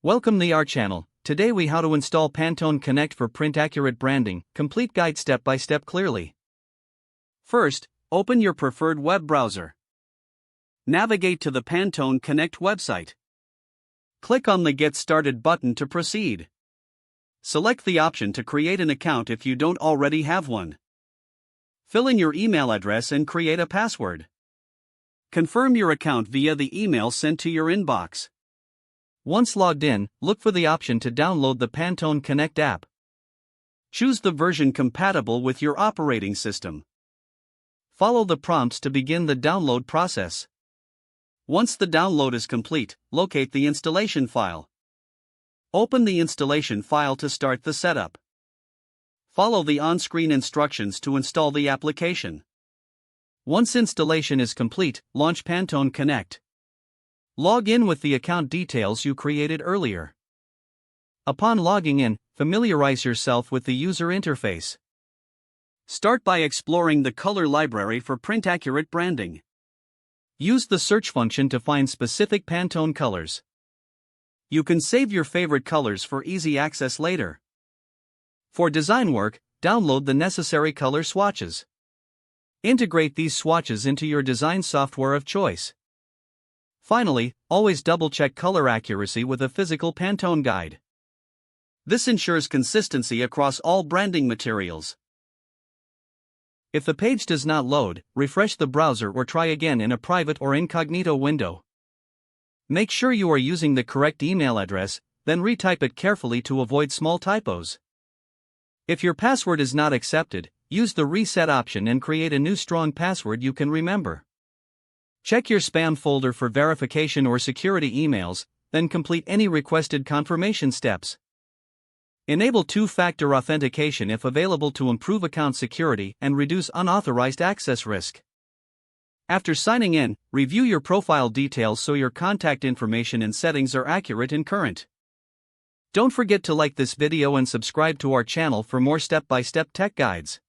Welcome to our channel. Today we how to install Pantone Connect for print accurate branding. Complete guide step by step clearly. First, open your preferred web browser. Navigate to the Pantone Connect website. Click on the Get Started button to proceed. Select the option to create an account if you don't already have one. Fill in your email address and create a password. Confirm your account via the email sent to your inbox. Once logged in, look for the option to download the Pantone Connect app. Choose the version compatible with your operating system. Follow the prompts to begin the download process. Once the download is complete, locate the installation file. Open the installation file to start the setup. Follow the on-screen instructions to install the application. Once installation is complete, launch Pantone Connect. Log in with the account details you created earlier. Upon logging in, familiarize yourself with the user interface. Start by exploring the color library for print-accurate branding. Use the search function to find specific Pantone colors. You can save your favorite colors for easy access later. For design work, download the necessary color swatches. Integrate these swatches into your design software of choice. Finally, always double-check color accuracy with a physical Pantone guide. This ensures consistency across all branding materials. If the page does not load, refresh the browser or try again in a private or incognito window. Make sure you are using the correct email address, then retype it carefully to avoid small typos. If your password is not accepted, use the reset option and create a new strong password you can remember. Check your spam folder for verification or security emails, then complete any requested confirmation steps. Enable two-factor authentication if available to improve account security and reduce unauthorized access risk. After signing in, review your profile details so your contact information and settings are accurate and current. Don't forget to like this video and subscribe to our channel for more step-by-step tech guides.